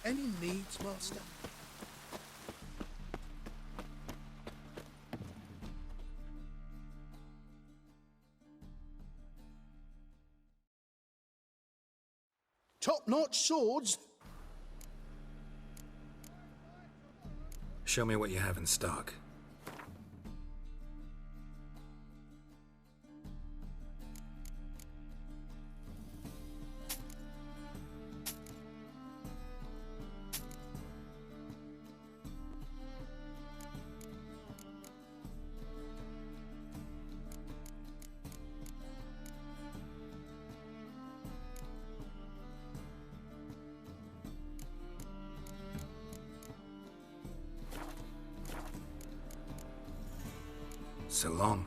Any needs, Master? Top-notch swords? Show me what you have in stock. So long.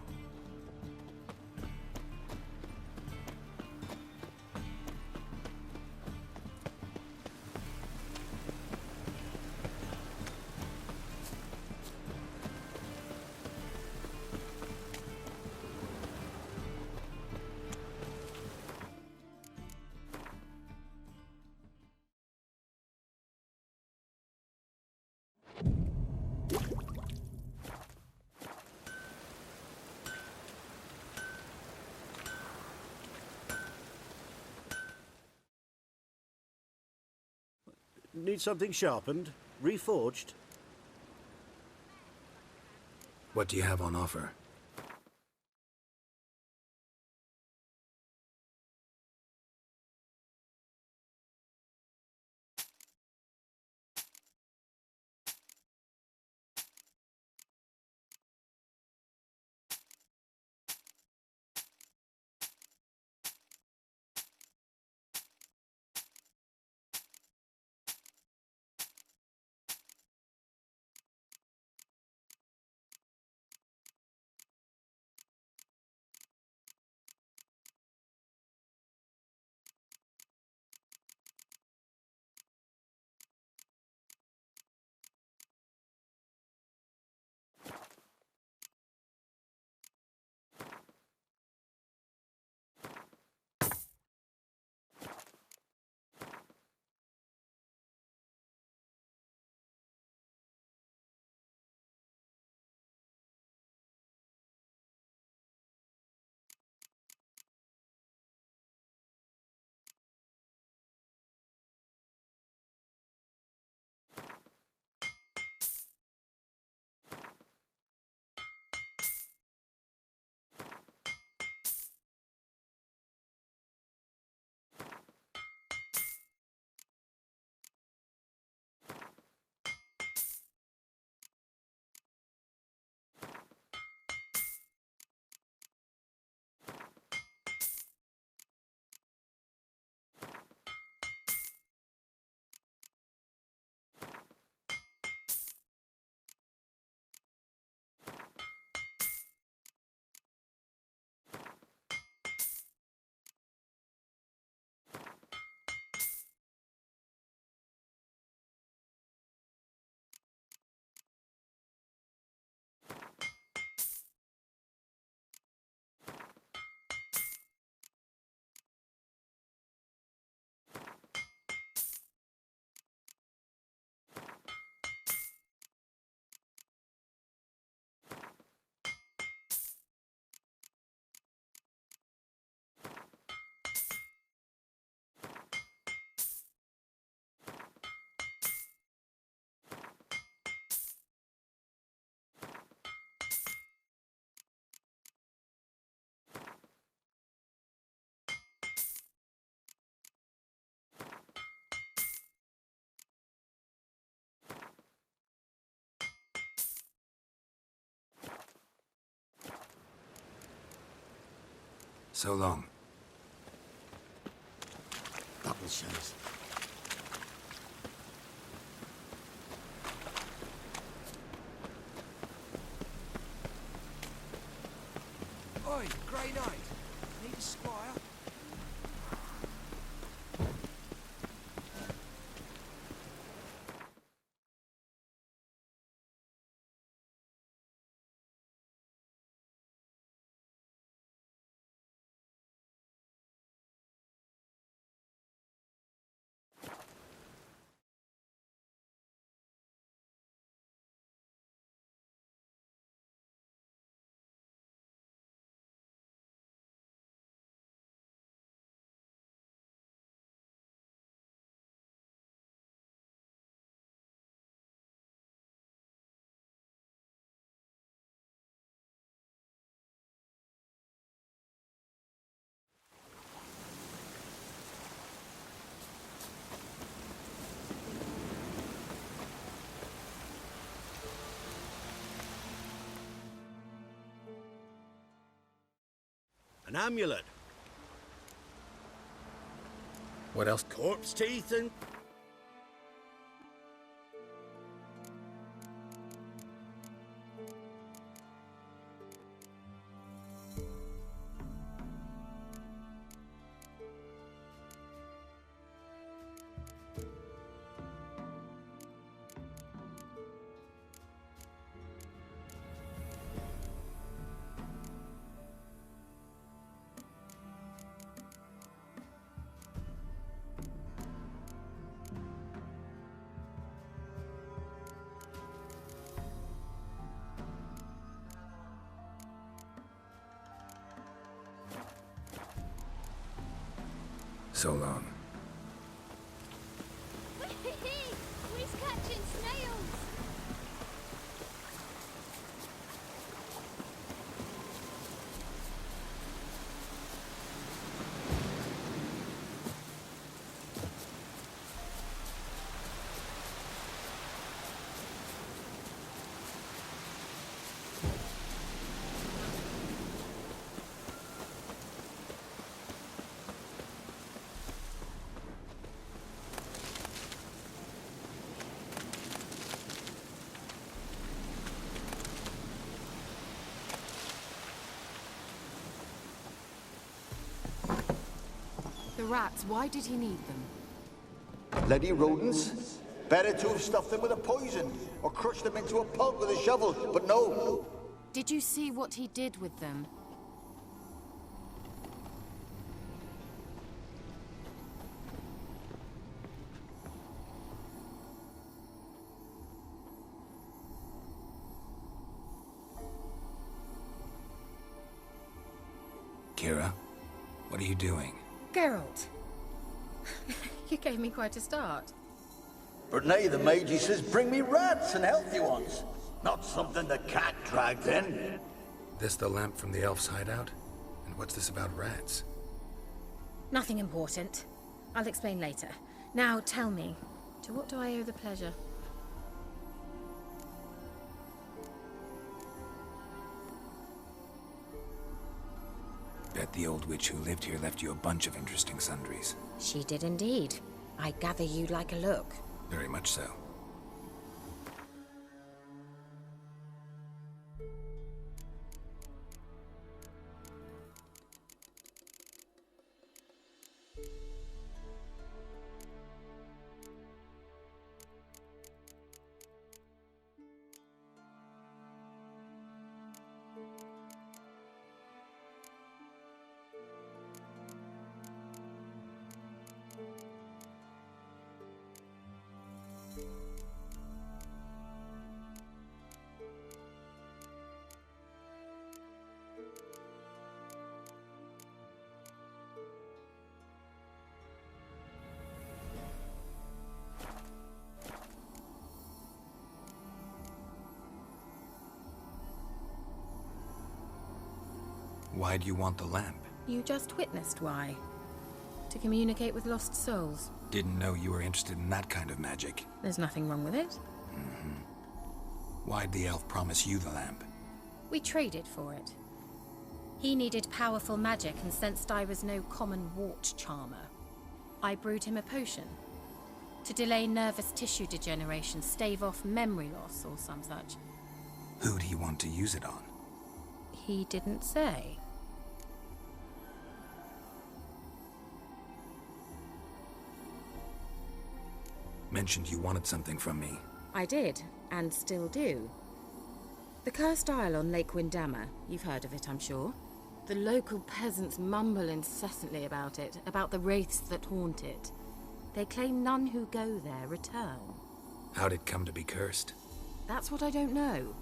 Need something sharpened? Reforged? What do you have on offer? So long. Double shows. Oi, Grey Knight. Need a squire? An amulet. What else? Corpse teeth and... So long. He's catching snails! The rats, why did he need them? Bloody rodents. Better to have stuffed them with a poison, or crushed them into a pulp with a shovel, but no. Did you see what he did with them? Keira, what are you doing? Geralt. You gave me quite a start. But now the mage, he says, bring me rats and healthy ones. Not something the cat dragged in. This the lamp from the elf's hideout? And what's this about rats? Nothing important. I'll explain later. Now tell me, to what do I owe the pleasure? Bet the old witch who lived here left you a bunch of interesting sundries. She did indeed. I gather you'd like a look. Very much so. Why do you want the lamp? You just witnessed why. To communicate with lost souls. Didn't know you were interested in that kind of magic. There's nothing wrong with it. Why'd the elf promise you the lamp? We traded for it. He needed powerful magic and sensed I was no common wart charmer. I brewed him a potion. To delay nervous tissue degeneration, stave off memory loss or some such. Who'd he want to use it on? He didn't say. Mentioned you wanted something from me. I did, and still do. The Cursed Isle on Lake Windammer. You've heard of it, I'm sure. The local peasants mumble incessantly about it, about the wraiths that haunt it. They claim none who go there return. How'd it come to be cursed? That's what I don't know.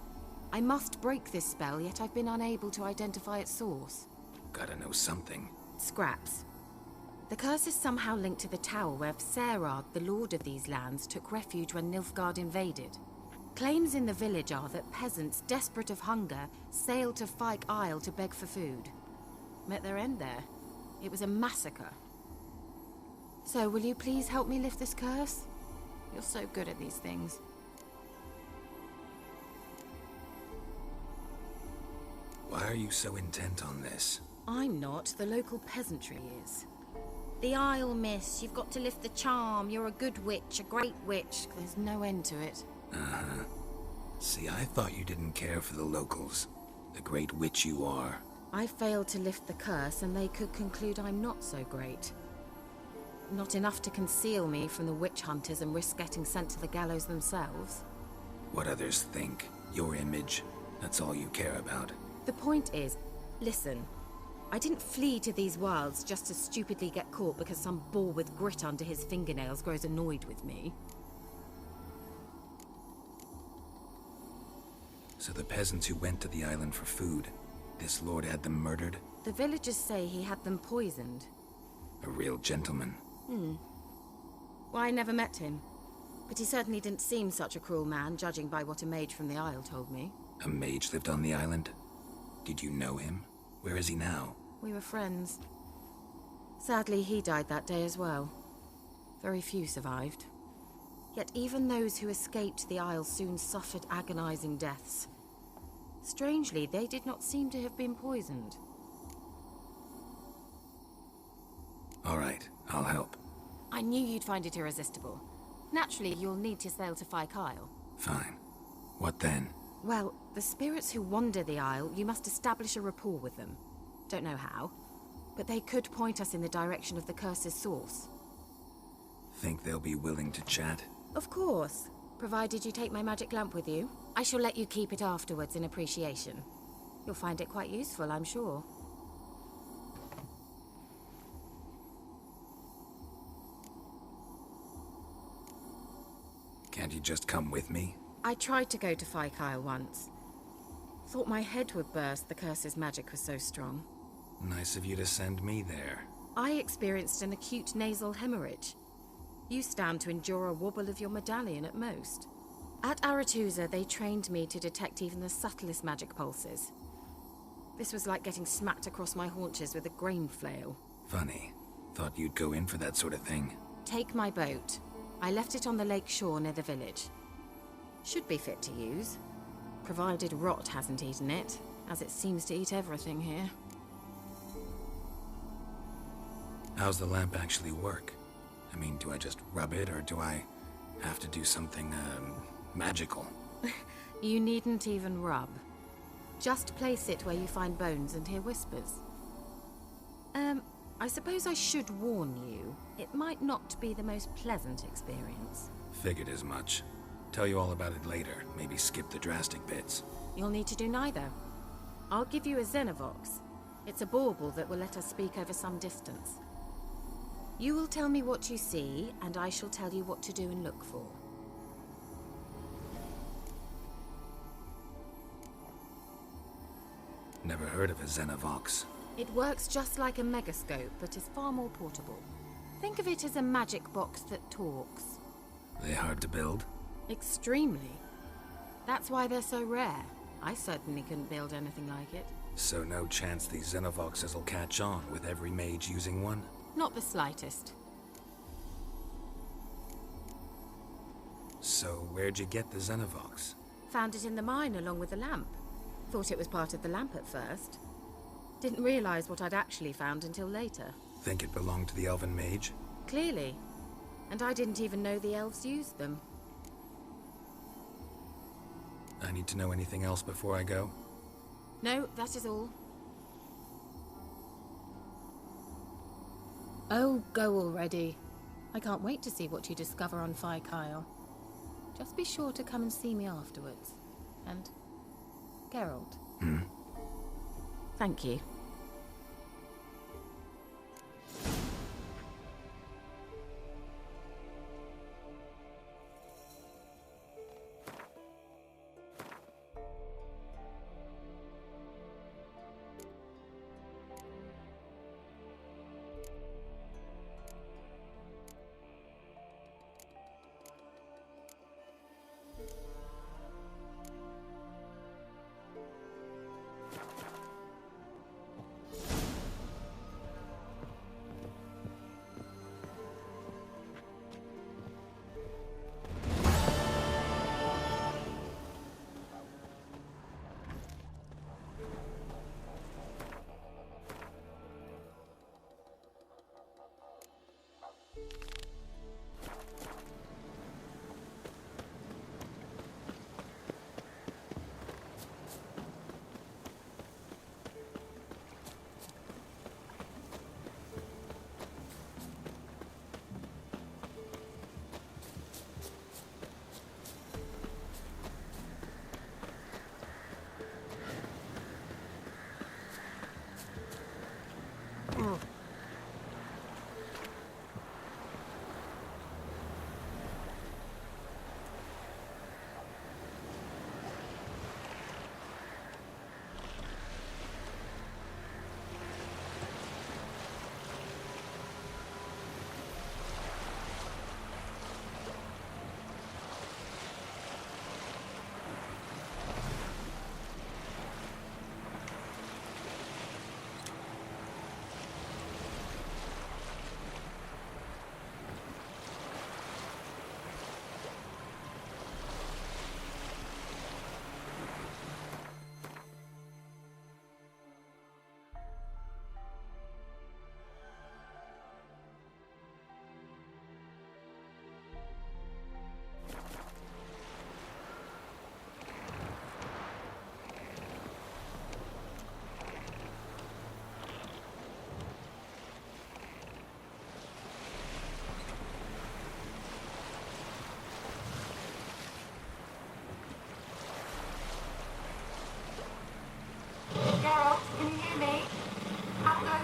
I must break this spell, yet I've been unable to identify its source. Gotta know something. Scraps. The curse is somehow linked to the tower where Serad, the lord of these lands, took refuge when Nilfgaard invaded. Claims in the village are that peasants, desperate of hunger, sailed to Fyke Isle to beg for food. Met their end there. It was a massacre. So, will you please help me lift this curse? You're so good at these things. Why are you so intent on this? I'm not. The local peasantry is. The Isle, miss. You've got to lift the charm. You're a good witch, a great witch. There's no end to it. Uh-huh. See, I thought you didn't care for the locals. The great witch you are. I failed to lift the curse, and they could conclude I'm not so great. Not enough to conceal me from the witch hunters and risk getting sent to the gallows themselves. What others think, your image, that's all you care about. The point is, listen, I didn't flee to these wilds just to stupidly get caught because some boar with grit under his fingernails grows annoyed with me. So the peasants who went to the island for food, this lord had them murdered? The villagers say he had them poisoned. A real gentleman. Well, I never met him. But he certainly didn't seem such a cruel man, judging by what a mage from the Isle told me. A mage lived on the island? Did you know him? Where is he now? We were friends. Sadly, he died that day as well. Very few survived. Yet even those who escaped the Isle soon suffered agonizing deaths. Strangely, they did not seem to have been poisoned. All right, I'll help. I knew you'd find it irresistible. Naturally, you'll need to sail to Kyle. Fine. What then? Well, the spirits who wander the Isle, you must establish a rapport with them. Don't know how, but they could point us in the direction of the curse's source. Think they'll be willing to chat? Of course, provided you take my magic lamp with you. I shall let you keep it afterwards in appreciation. You'll find it quite useful, I'm sure. Can't you just come with me? I tried to go to Kyle once. Thought my head would burst, the curse's magic was so strong. Nice of you to send me there. I experienced an acute nasal hemorrhage. You stand to endure a wobble of your medallion at most. At Aretusa, they trained me to detect even the subtlest magic pulses. This was like getting smacked across my haunches with a grain flail. Funny. Thought you'd go in for that sort of thing. Take my boat. I left it on the lake shore near the village. Should be fit to use, provided rot hasn't eaten it, as it seems to eat everything here. How's the lamp actually work? I mean, do I just rub it, or do I have to do something, magical? You needn't even rub. Just place it where you find bones and hear whispers. I suppose I should warn you, it might not be the most pleasant experience. Figured as much. Tell you all about it later, maybe skip the drastic bits. You'll need to do neither. I'll give you a Xenovox. It's a bauble that will let us speak over some distance. You will tell me what you see, and I shall tell you what to do and look for. Never heard of a Xenovox. It works just like a megascope, but is far more portable. Think of it as a magic box that talks. They hard to build? Extremely. That's why they're so rare. I certainly couldn't build anything like it. So no chance these Xenovoxes will catch on with every mage using one? Not the slightest. So where'd you get the Xenovox? Found it in the mine along with the lamp. Thought it was part of the lamp at first. Didn't realize what I'd actually found until later. Think it belonged to the elven mage? Clearly. And I didn't even know the elves used them. I need to know anything else before I go? No, that is all. Oh, go already. I can't wait to see what you discover on Kyle. Just be sure to come and see me afterwards. And Geralt. Thank you.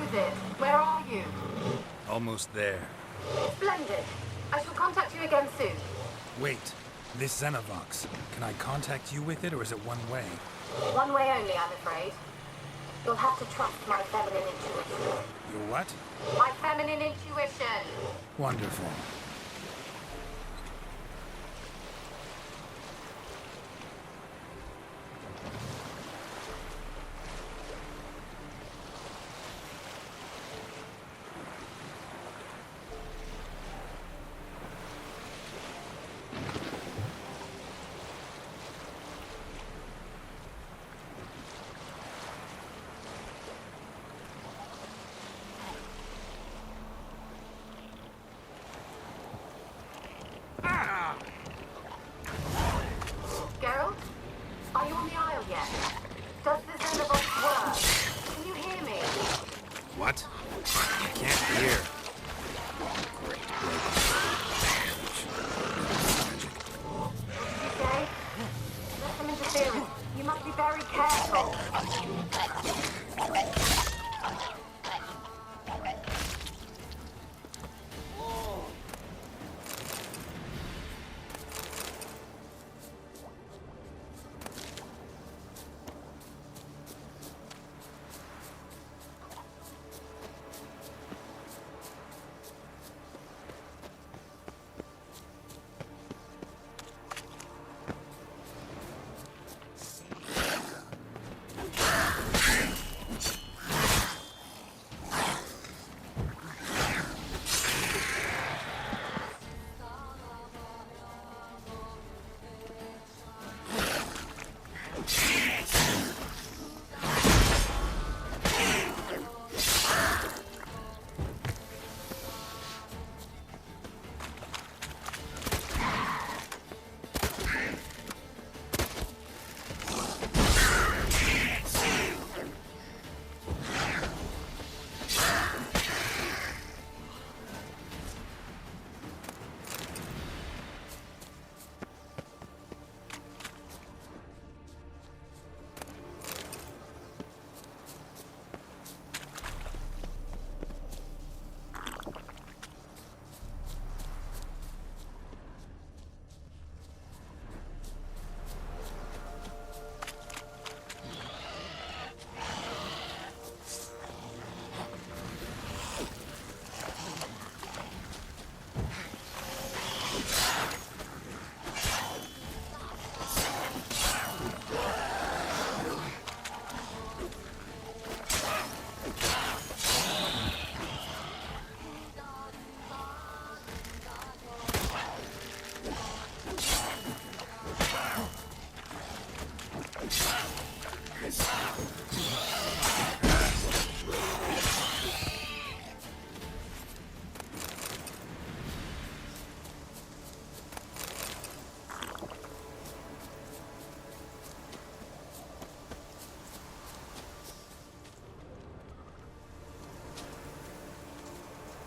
is it? Where are you? Almost there. Splendid. I shall contact you again soon. Wait, this Xenovox, can I contact you with it, or is it one way? One way only, I'm afraid. You'll have to trust my feminine intuition. Your what? My feminine intuition. Wonderful. Geralt? Are you on the Isle yet? Does the Xenovox work? Can you hear me? What? I can't hear. Okay? There's some interference. You must be very careful.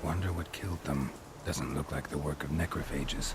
Wonder what killed them. Doesn't look like the work of necrophages.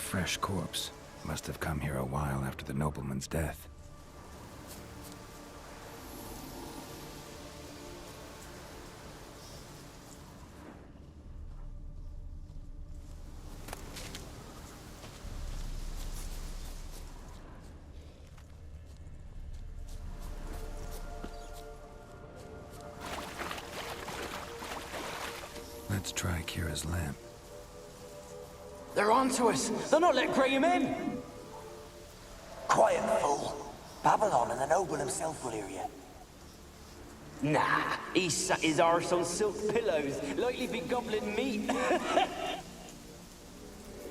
fresh corpse. Must have come here a while after the nobleman's death. Let's try Kira's lamp. They're onto us. They'll not let Graham in. Quiet, fool. Babylon and the noble himself will hear you. Nah, he sat his arse on silk pillows, likely be gobbling meat.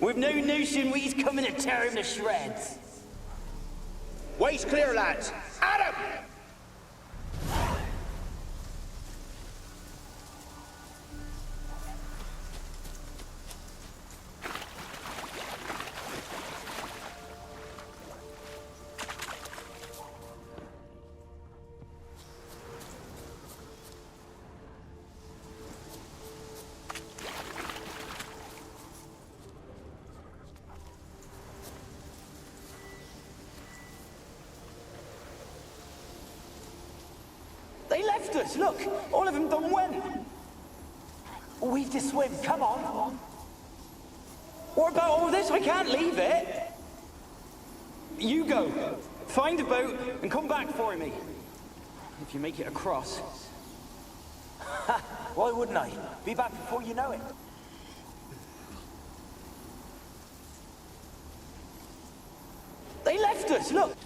We've no notion we's coming to tear him to shreds. Way's clear, lads. At him! They left us, look! All of them done went! We've to swim, come on! What about all this? I can't leave it! You go, find a boat and come back for me. If you make it across. Ha! Why wouldn't I? Be back before you know it. They left us, look!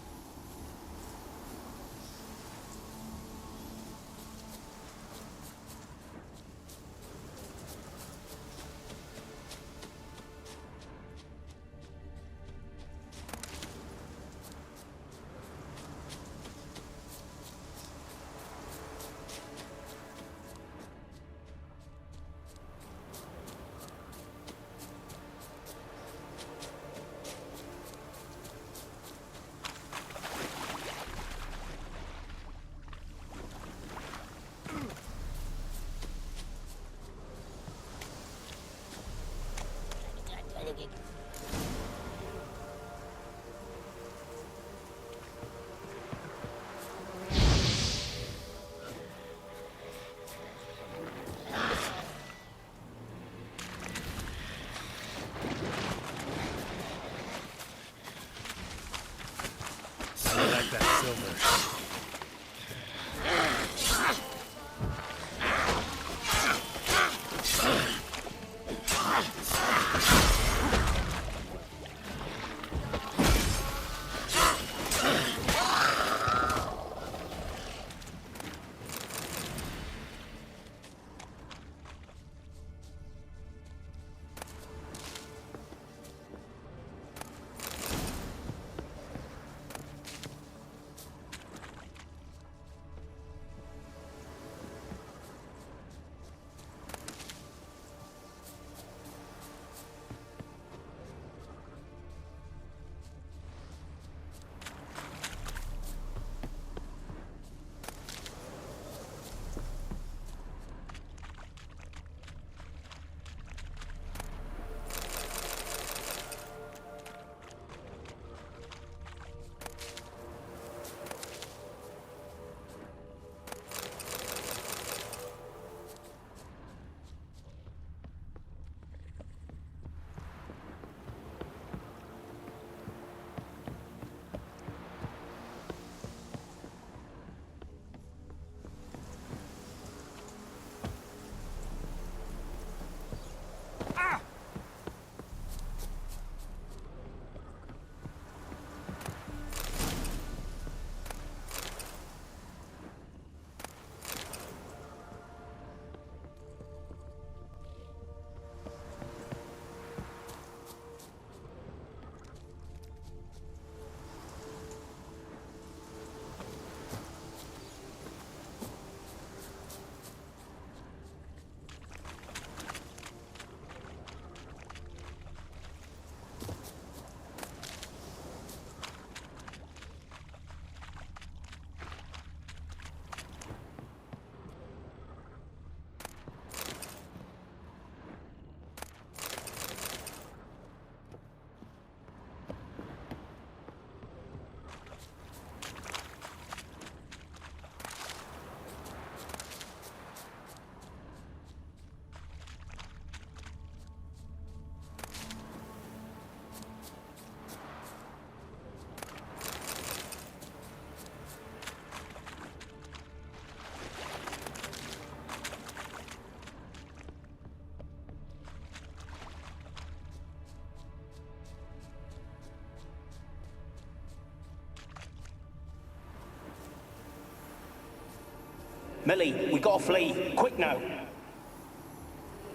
Millie, we gotta flee. Quick now.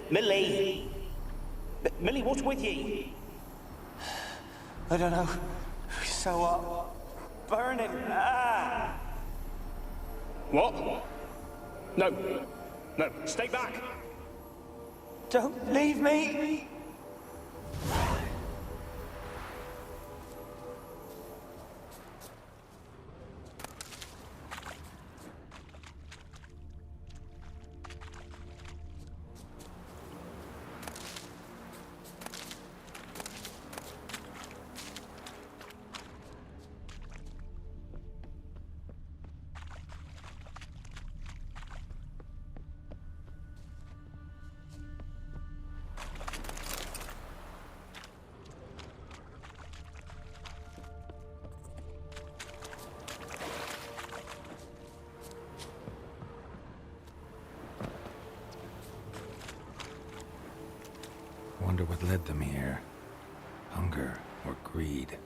Millie! Millie, what's with ye? I don't know. So burning. Ah! What? No. No, stay back. Don't leave me. Wonder what led them here. Hunger or greed?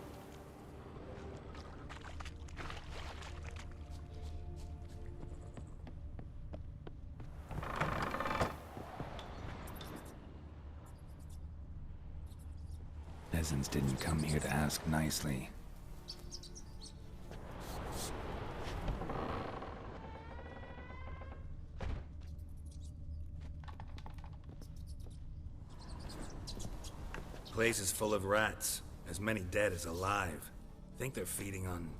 Peasants didn't come here to ask nicely. Place is full of rats. As many dead as alive. Think they're feeding on...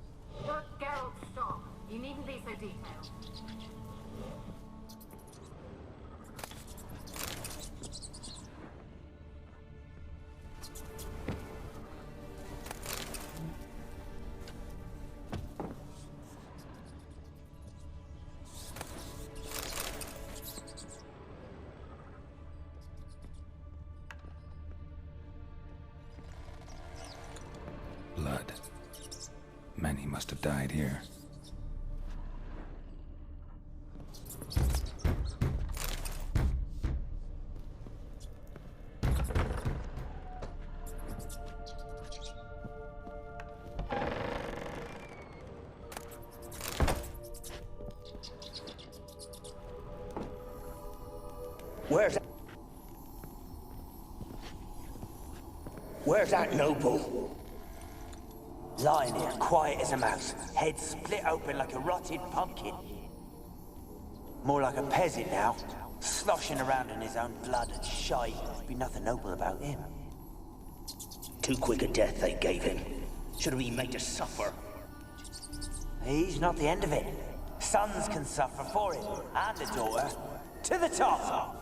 Geralt, stop. You needn't be so detailed. Blood. Many must have died here. Where's that noble? Lying here, quiet as a mouse, head split open like a rotted pumpkin. More like a peasant now, sloshing around in his own blood and shite. Be nothing noble about him. Too quick a death they gave him. Should have been made to suffer. He's not the end of it. Sons can suffer for it, and a daughter. To the top!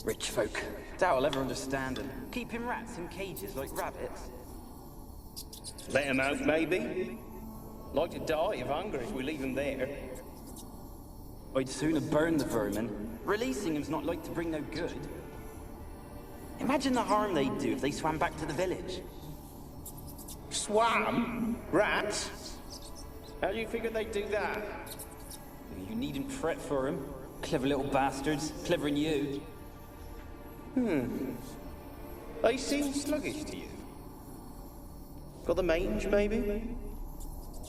Rich folk. Doubt I'll ever understand them. Keeping rats in cages like rabbits. Let them out, maybe. Like to die of hunger if we leave them there. I'd sooner burn the vermin. Releasing them's not like to bring no good. Imagine the harm they'd do if they swam back to the village. Swam? Rats? How do you figure they'd do that? You needn't fret for them. Clever little bastards. Clever than you. They seem sluggish to you. Got the mange, maybe?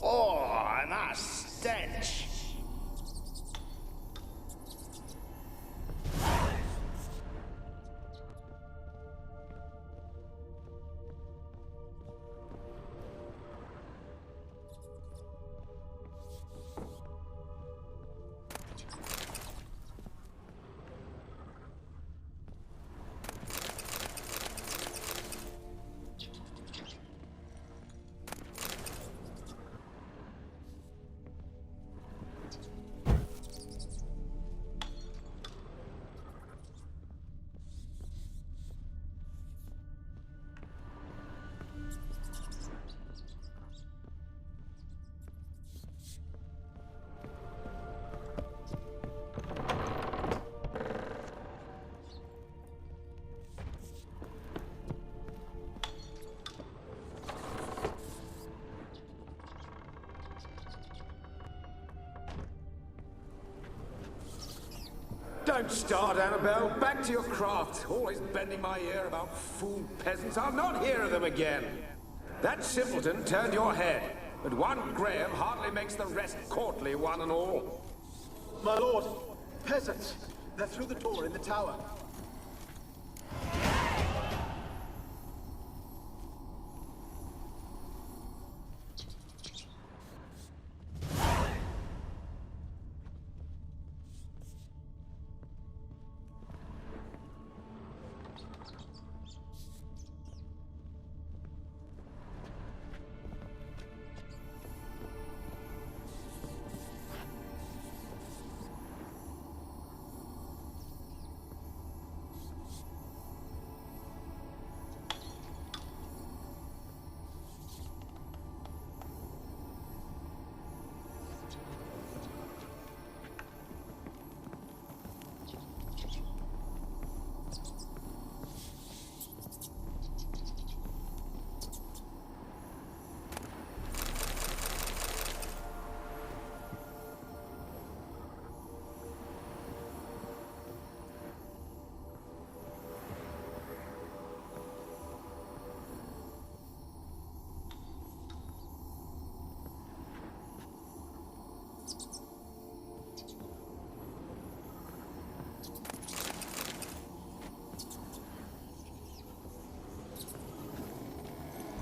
Oh, and that stench! Don't start, Annabelle. Back to your craft. Always bending my ear about fool peasants. I'll not hear of them again. That simpleton turned your head, but one Graham hardly makes the rest courtly, one and all. My lord, peasants. They're through the door in the tower.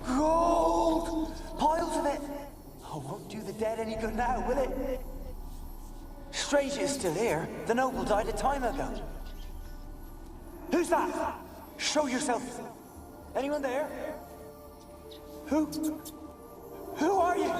Gold! Piles of it! Oh, won't do the dead any good now, will it? Strange it's still here. The noble died a time ago. Who's that? Show yourself. Anyone there? Who? Who are you?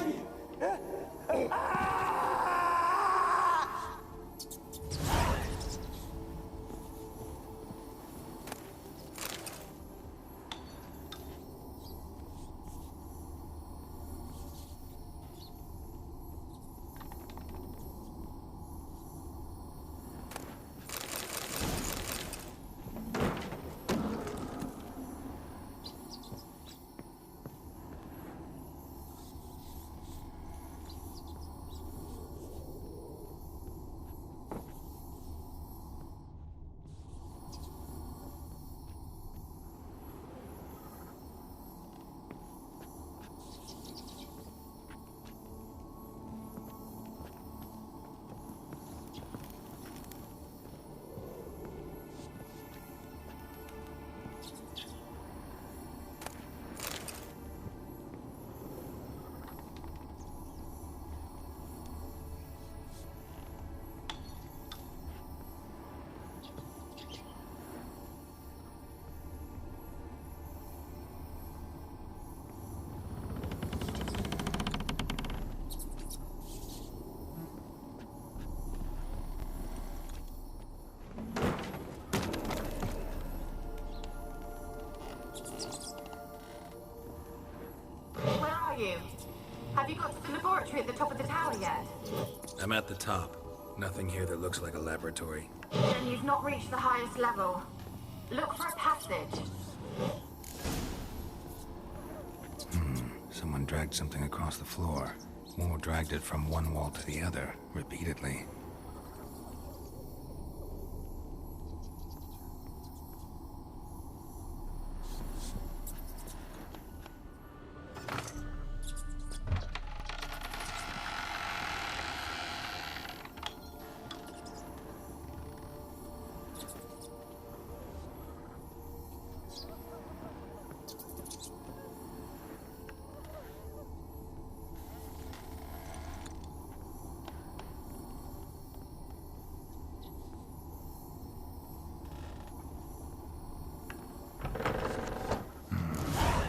Have you got to the laboratory at the top of the tower yet? I'm at the top. Nothing here that looks like a laboratory. Then you've not reached the highest level. Look for a passage. Someone dragged something across the floor. More dragged it from one wall to the other, repeatedly.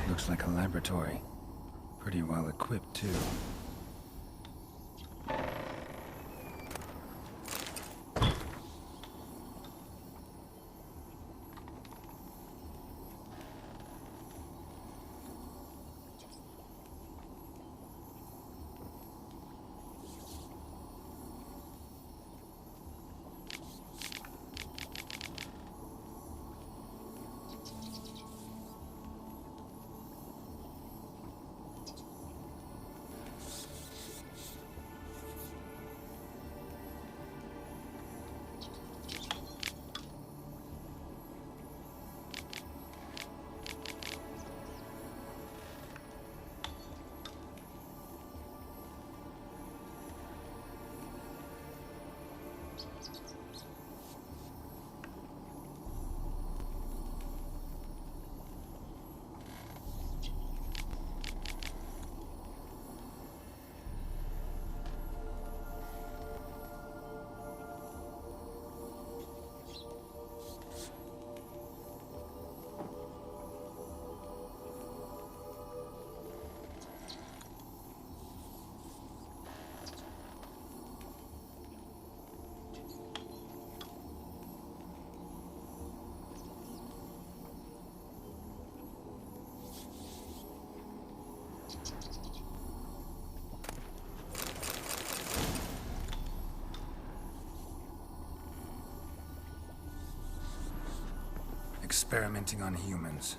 Looks like a laboratory. Pretty well equipped, too. Experimenting on humans.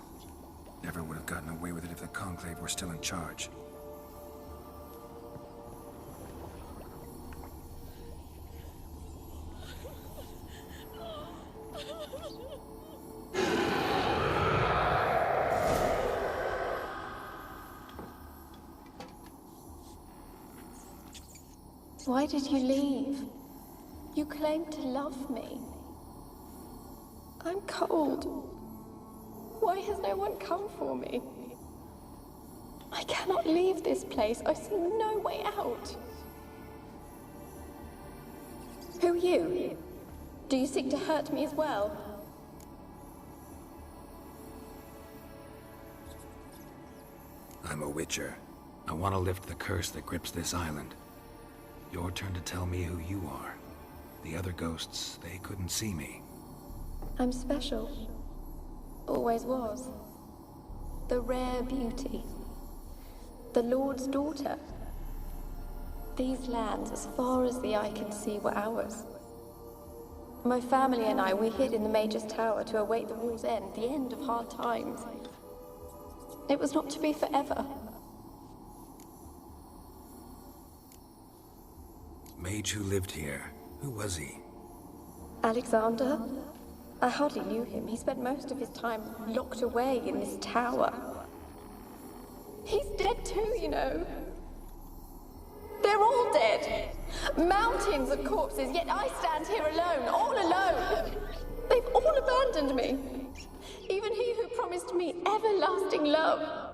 Never would have gotten away with it if the Conclave were still in charge. Why did you leave? You claimed to love me. I'm cold. Why has no one come for me? I cannot leave this place. I see no way out. Who are you? Do you seek to hurt me as well? I'm a Witcher. I want to lift the curse that grips this island. Your turn to tell me who you are. The other ghosts, they couldn't see me. I'm special. Always was. The rare beauty. The Lord's daughter. These lands, as far as the eye can see, were ours. My family and I, we hid in the Mage's Tower to await the war's end, the end of hard times. It was not to be forever. Mage who lived here. Who was he? Alexander? I hardly knew him. He spent most of his time locked away in this tower. He's dead too, you know. They're all dead. Mountains of corpses, yet I stand here alone, all alone. They've all abandoned me. Even he who promised me everlasting love.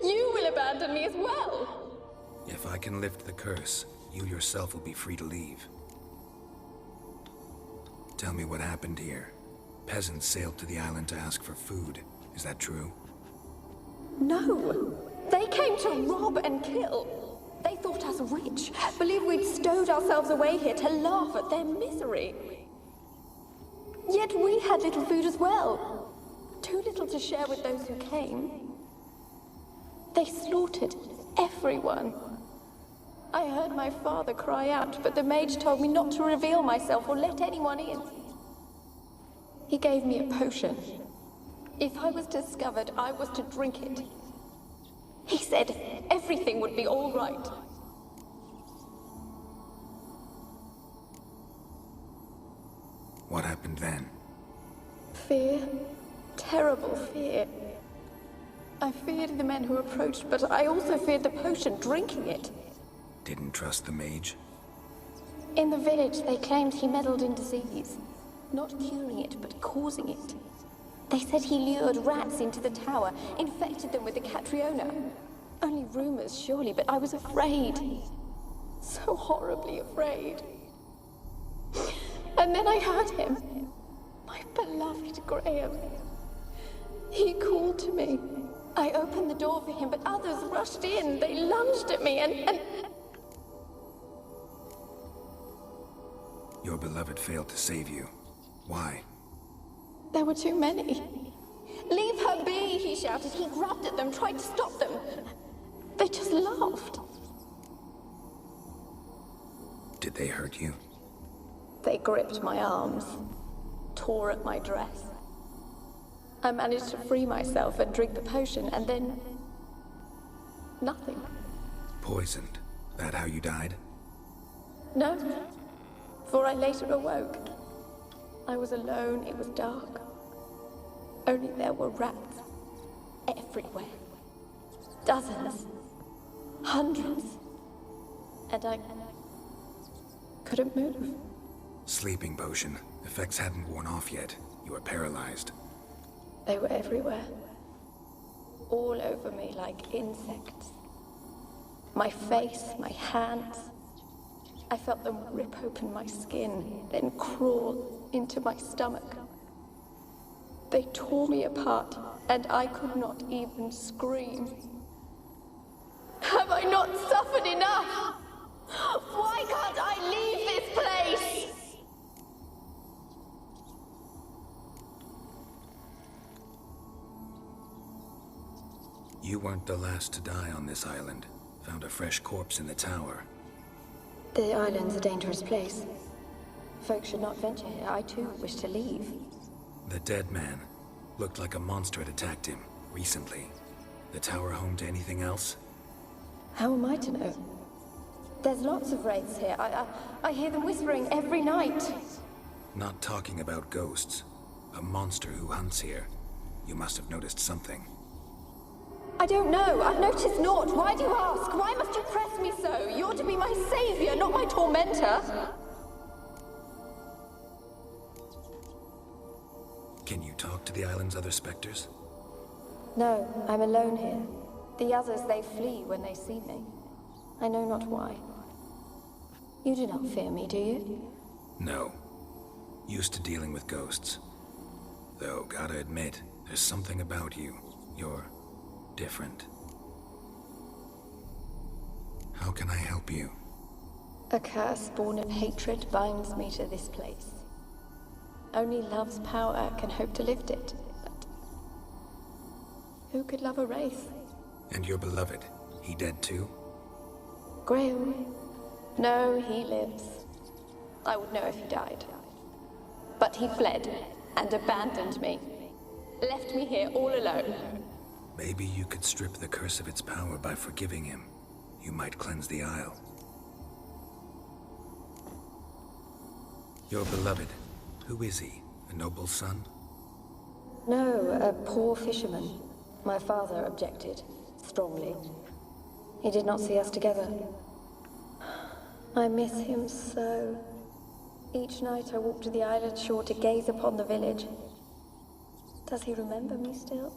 You will abandon me as well. If I can lift the curse, you yourself will be free to leave. Tell me what happened here. Peasants sailed to the island to ask for food. Is that true? No. They came to rob and kill. They thought us rich, believed we'd stowed ourselves away here to laugh at their misery. Yet we had little food as well. Too little to share with those who came. They slaughtered everyone. I heard my father cry out, but the mage told me not to reveal myself or let anyone in. He gave me a potion. If I was discovered, I was to drink it. He said everything would be all right. What happened then? Fear. Terrible fear. I feared the men who approached, but I also feared the potion, drinking it. Didn't trust the mage? In the village, they claimed he meddled in disease. Not curing it, but causing it. They said he lured rats into the tower, infected them with the Catriona. Only rumors, surely, but I was afraid. So horribly afraid. And then I heard him. My beloved Graham. He called to me. I opened the door for him, but others rushed in. They lunged at me and... Your beloved failed to save you. Why? There were too many. Leave her be, he shouted. He grabbed at them, tried to stop them. They just laughed. Did they hurt you? They gripped my arms, tore at my dress. I managed to free myself and drink the potion, and then... nothing. Poisoned. That how you died? No, for I later awoke. I was alone, it was dark. Only there were rats. Everywhere. Dozens. Hundreds. And I... couldn't move. Sleeping potion. Effects hadn't worn off yet. You were paralyzed. They were everywhere. All over me like insects. My face, my hands. I felt them rip open my skin, then crawl into my stomach. They tore me apart, and I could not even scream. Have I not suffered enough? Why can't I leave this place? You weren't the last to die on this island. Found a fresh corpse in the tower. The island's a dangerous place. Folks should not venture here. I too wish to leave. The dead man. Looked like a monster had attacked him, recently. The tower home to anything else? How am I to know? There's lots of wraiths here. I hear them whispering every night. Not talking about ghosts. A monster who hunts here. You must have noticed something. I don't know. I've noticed naught. Why do you ask? Why must you press me so? You're to be my savior, not my tormentor. Can you talk to the island's other specters? No, I'm alone here. The others, they flee when they see me. I know not why. You do not fear me, do you? No. Used to dealing with ghosts. Though, gotta admit, there's something about you. You're different. How can I help you? A curse born of hatred binds me to this place. Only love's power can hope to lift it. But who could love a wraith? And your beloved, he dead too? Graham? No, he lives. I would know if he died. But he fled and abandoned me. Left me here all alone. Maybe you could strip the curse of its power by forgiving him. You might cleanse the Isle. Your beloved, who is he? A noble son? No, a poor fisherman. My father objected, strongly. He did not see us together. I miss him so. Each night I walk to the island shore to gaze upon the village. Does he remember me still?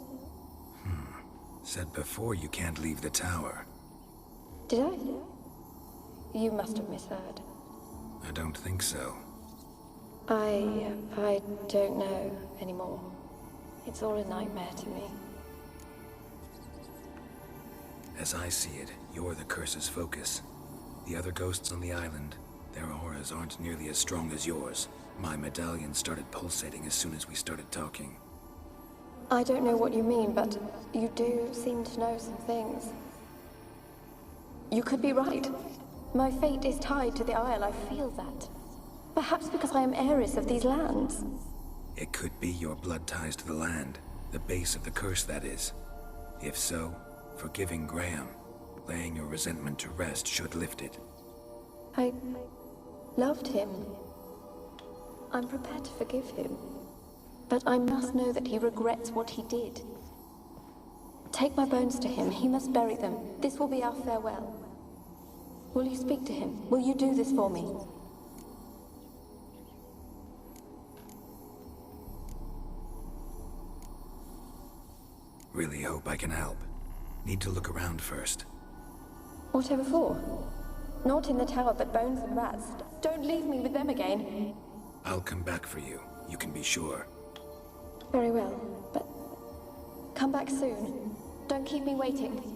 Said before you can't leave the tower. Did I? You must have misheard. I don't think so. I don't know anymore. It's all a nightmare to me. As I see it, you're the curse's focus. The other ghosts on the island, their auras aren't nearly as strong as yours. My medallion started pulsating as soon as we started talking. I don't know what you mean, but you do seem to know some things. You could be right. My fate is tied to the Isle, I feel that. Perhaps because I am heiress of these lands. It could be your blood ties to the land, the base of the curse, that is. If so, forgiving Graham, laying your resentment to rest should lift it. I loved him. I'm prepared to forgive him. But I must know that he regrets what he did. Take my bones to him. He must bury them. This will be our farewell. Will you speak to him? Will you do this for me? Really hope I can help. Need to look around first. Whatever for? Not in the tower, but bones and rats. Don't leave me with them again. I'll come back for you. You can be sure. Very well, but come back soon. Don't keep me waiting.